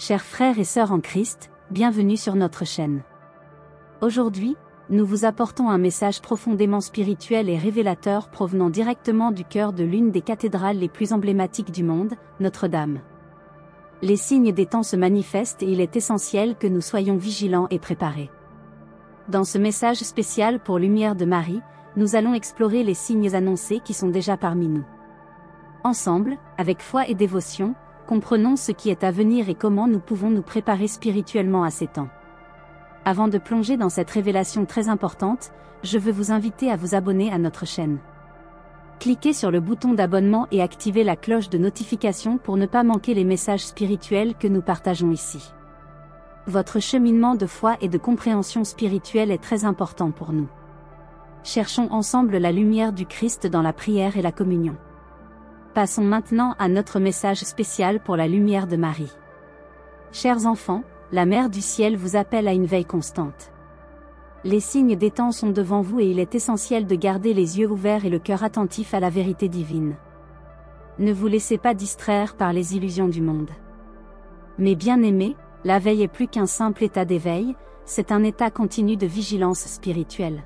Chers frères et sœurs en Christ, bienvenue sur notre chaîne. Aujourd'hui, nous vous apportons un message profondément spirituel et révélateur provenant directement du cœur de l'une des cathédrales les plus emblématiques du monde, Notre-Dame. Les signes des temps se manifestent et il est essentiel que nous soyons vigilants et préparés. Dans ce message spécial pour Lumière de Marie, nous allons explorer les signes annoncés qui sont déjà parmi nous. Ensemble, avec foi et dévotion, comprenons ce qui est à venir et comment nous pouvons nous préparer spirituellement à ces temps. Avant de plonger dans cette révélation très importante, je veux vous inviter à vous abonner à notre chaîne. Cliquez sur le bouton d'abonnement et activez la cloche de notification pour ne pas manquer les messages spirituels que nous partageons ici. Votre cheminement de foi et de compréhension spirituelle est très important pour nous. Cherchons ensemble la lumière du Christ dans la prière et la communion. Passons maintenant à notre message spécial pour la lumière de Marie. Chers enfants, la Mère du Ciel vous appelle à une veille constante. Les signes des temps sont devant vous et il est essentiel de garder les yeux ouverts et le cœur attentif à la vérité divine. Ne vous laissez pas distraire par les illusions du monde. Mes bien-aimés, la veille est plus qu'un simple état d'éveil, c'est un état continu de vigilance spirituelle.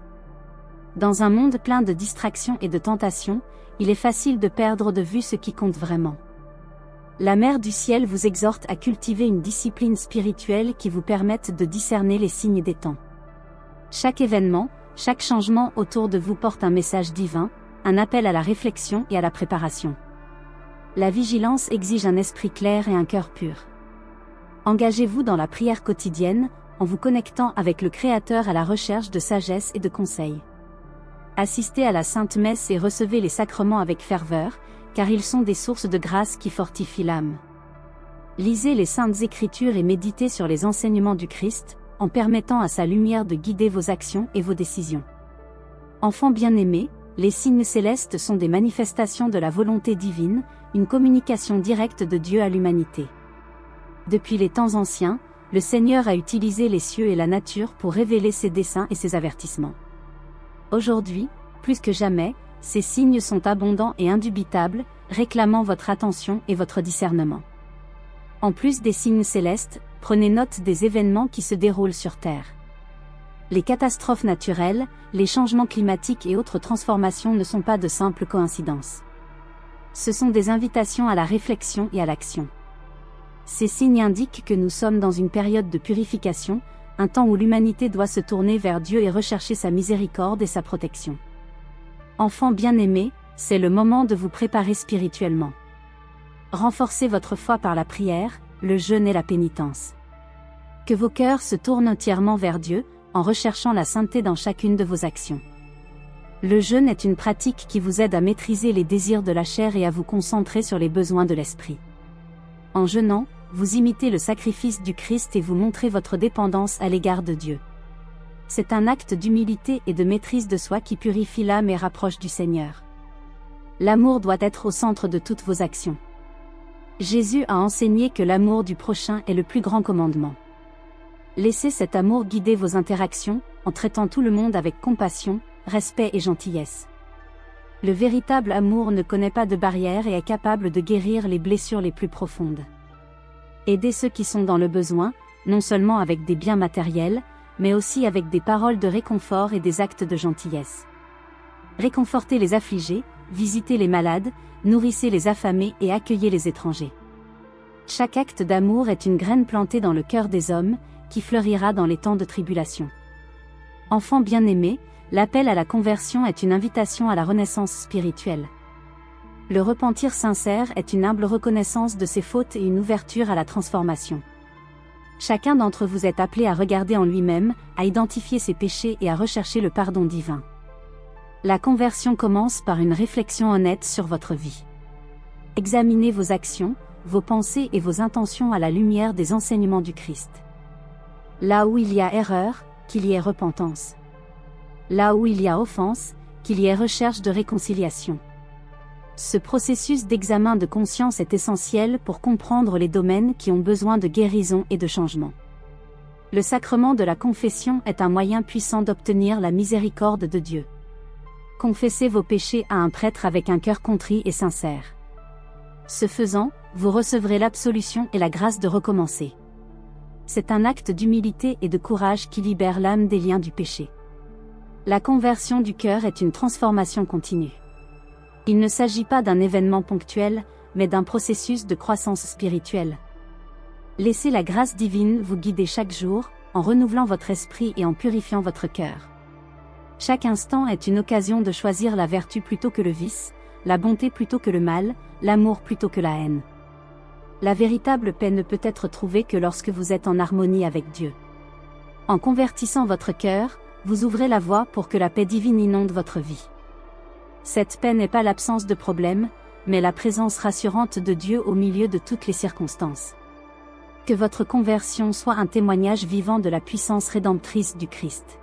Dans un monde plein de distractions et de tentations, il est facile de perdre de vue ce qui compte vraiment. La Mère du Ciel vous exhorte à cultiver une discipline spirituelle qui vous permette de discerner les signes des temps. Chaque événement, chaque changement autour de vous porte un message divin, un appel à la réflexion et à la préparation. La vigilance exige un esprit clair et un cœur pur. Engagez-vous dans la prière quotidienne, en vous connectant avec le Créateur à la recherche de sagesse et de conseils. Assistez à la Sainte Messe et recevez les sacrements avec ferveur, car ils sont des sources de grâce qui fortifient l'âme. Lisez les Saintes Écritures et méditez sur les enseignements du Christ, en permettant à sa lumière de guider vos actions et vos décisions. Enfants bien-aimés, les signes célestes sont des manifestations de la volonté divine, une communication directe de Dieu à l'humanité. Depuis les temps anciens, le Seigneur a utilisé les cieux et la nature pour révéler ses desseins et ses avertissements. Aujourd'hui, plus que jamais, ces signes sont abondants et indubitables, réclamant votre attention et votre discernement. En plus des signes célestes, prenez note des événements qui se déroulent sur Terre. Les catastrophes naturelles, les changements climatiques et autres transformations ne sont pas de simples coïncidences. Ce sont des invitations à la réflexion et à l'action. Ces signes indiquent que nous sommes dans une période de purification, un temps où l'humanité doit se tourner vers Dieu et rechercher sa miséricorde et sa protection. Enfants bien-aimés, c'est le moment de vous préparer spirituellement. Renforcez votre foi par la prière, le jeûne et la pénitence. Que vos cœurs se tournent entièrement vers Dieu, en recherchant la sainteté dans chacune de vos actions. Le jeûne est une pratique qui vous aide à maîtriser les désirs de la chair et à vous concentrer sur les besoins de l'esprit. En jeûnant, vous imitez le sacrifice du Christ et vous montrez votre dépendance à l'égard de Dieu. C'est un acte d'humilité et de maîtrise de soi qui purifie l'âme et rapproche du Seigneur. L'amour doit être au centre de toutes vos actions. Jésus a enseigné que l'amour du prochain est le plus grand commandement. Laissez cet amour guider vos interactions, en traitant tout le monde avec compassion, respect et gentillesse. Le véritable amour ne connaît pas de barrières et est capable de guérir les blessures les plus profondes. Aidez ceux qui sont dans le besoin, non seulement avec des biens matériels, mais aussi avec des paroles de réconfort et des actes de gentillesse. Réconfortez les affligés, visitez les malades, nourrissez les affamés et accueillez les étrangers. Chaque acte d'amour est une graine plantée dans le cœur des hommes, qui fleurira dans les temps de tribulation. Enfants bien-aimés, l'appel à la conversion est une invitation à la renaissance spirituelle. Le repentir sincère est une humble reconnaissance de ses fautes et une ouverture à la transformation. Chacun d'entre vous est appelé à regarder en lui-même, à identifier ses péchés et à rechercher le pardon divin. La conversion commence par une réflexion honnête sur votre vie. Examinez vos actions, vos pensées et vos intentions à la lumière des enseignements du Christ. Là où il y a erreur, qu'il y ait repentance. Là où il y a offense, qu'il y ait recherche de réconciliation. Ce processus d'examen de conscience est essentiel pour comprendre les domaines qui ont besoin de guérison et de changement. Le sacrement de la confession est un moyen puissant d'obtenir la miséricorde de Dieu. Confessez vos péchés à un prêtre avec un cœur contrit et sincère. Ce faisant, vous recevrez l'absolution et la grâce de recommencer. c'est un acte d'humilité et de courage qui libère l'âme des liens du péché. La conversion du cœur est une transformation continue. Il ne s'agit pas d'un événement ponctuel, mais d'un processus de croissance spirituelle. Laissez la grâce divine vous guider chaque jour, en renouvelant votre esprit et en purifiant votre cœur. Chaque instant est une occasion de choisir la vertu plutôt que le vice, la bonté plutôt que le mal, l'amour plutôt que la haine. La véritable paix ne peut être trouvée que lorsque vous êtes en harmonie avec Dieu. En convertissant votre cœur, vous ouvrez la voie pour que la paix divine inonde votre vie. Cette paix n'est pas l'absence de problèmes, mais la présence rassurante de Dieu au milieu de toutes les circonstances. Que votre conversion soit un témoignage vivant de la puissance rédemptrice du Christ.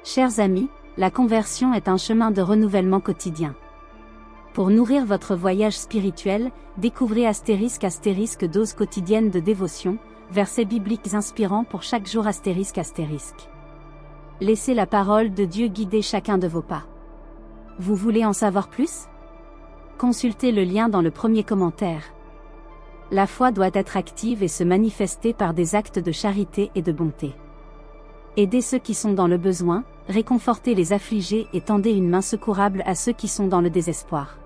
Chers amis, la conversion est un chemin de renouvellement quotidien. Pour nourrir votre voyage spirituel, découvrez * dose quotidienne de dévotion, versets bibliques inspirants pour chaque jour *. Laissez la parole de Dieu guider chacun de vos pas. Vous voulez en savoir plus? Consultez le lien dans le premier commentaire. La foi doit être active et se manifester par des actes de charité et de bonté. Aidez ceux qui sont dans le besoin, réconfortez les affligés et tendez une main secourable à ceux qui sont dans le désespoir.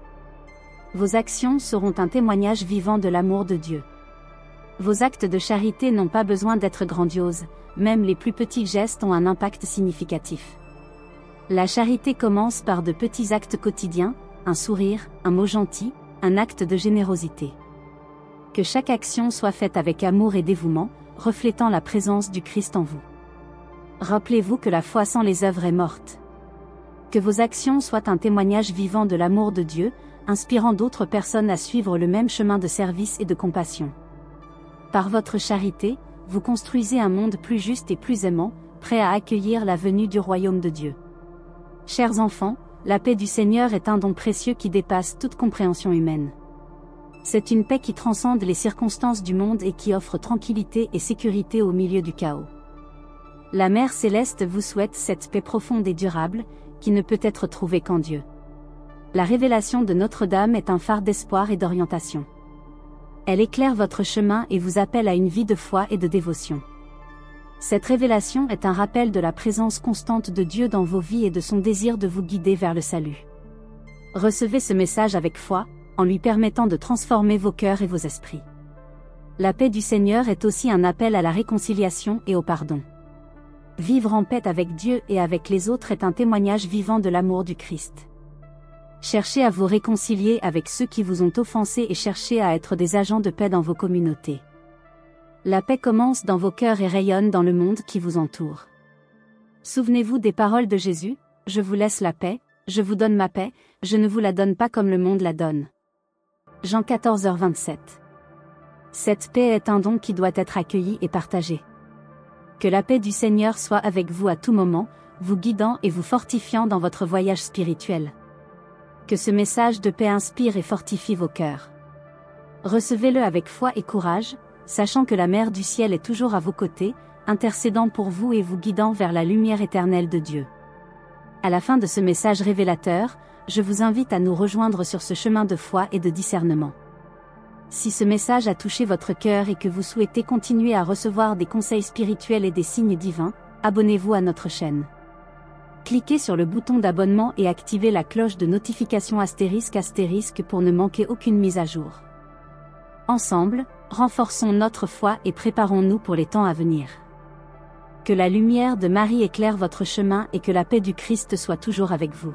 Vos actions seront un témoignage vivant de l'amour de Dieu. Vos actes de charité n'ont pas besoin d'être grandioses, même les plus petits gestes ont un impact significatif. La charité commence par de petits actes quotidiens, un sourire, un mot gentil, un acte de générosité. Que chaque action soit faite avec amour et dévouement, reflétant la présence du Christ en vous. Rappelez-vous que la foi sans les œuvres est morte. Que vos actions soient un témoignage vivant de l'amour de Dieu, inspirant d'autres personnes à suivre le même chemin de service et de compassion. Par votre charité, vous construisez un monde plus juste et plus aimant, prêt à accueillir la venue du royaume de Dieu. Chers enfants, la paix du Seigneur est un don précieux qui dépasse toute compréhension humaine. C'est une paix qui transcende les circonstances du monde et qui offre tranquillité et sécurité au milieu du chaos. La Mère Céleste vous souhaite cette paix profonde et durable, qui ne peut être trouvée qu'en Dieu. La révélation de Notre-Dame est un phare d'espoir et d'orientation. Elle éclaire votre chemin et vous appelle à une vie de foi et de dévotion. Cette révélation est un rappel de la présence constante de Dieu dans vos vies et de son désir de vous guider vers le salut. Recevez ce message avec foi, en lui permettant de transformer vos cœurs et vos esprits. La paix du Seigneur est aussi un appel à la réconciliation et au pardon. Vivre en paix avec Dieu et avec les autres est un témoignage vivant de l'amour du Christ. Cherchez à vous réconcilier avec ceux qui vous ont offensé et cherchez à être des agents de paix dans vos communautés. La paix commence dans vos cœurs et rayonne dans le monde qui vous entoure. Souvenez-vous des paroles de Jésus, « Je vous laisse la paix, je vous donne ma paix, je ne vous la donne pas comme le monde la donne. » Jean 14h27. Cette paix est un don qui doit être accueilli et partagé. Que la paix du Seigneur soit avec vous à tout moment, vous guidant et vous fortifiant dans votre voyage spirituel. Que ce message de paix inspire et fortifie vos cœurs. Recevez-le avec foi et courage, sachant que la Mère du ciel est toujours à vos côtés, intercédant pour vous et vous guidant vers la lumière éternelle de Dieu. À la fin de ce message révélateur, je vous invite à nous rejoindre sur ce chemin de foi et de discernement. Si ce message a touché votre cœur et que vous souhaitez continuer à recevoir des conseils spirituels et des signes divins, abonnez-vous à notre chaîne. Cliquez sur le bouton d'abonnement et activez la cloche de notification * pour ne manquer aucune mise à jour. Ensemble, renforçons notre foi et préparons-nous pour les temps à venir. Que la lumière de Marie éclaire votre chemin et que la paix du Christ soit toujours avec vous.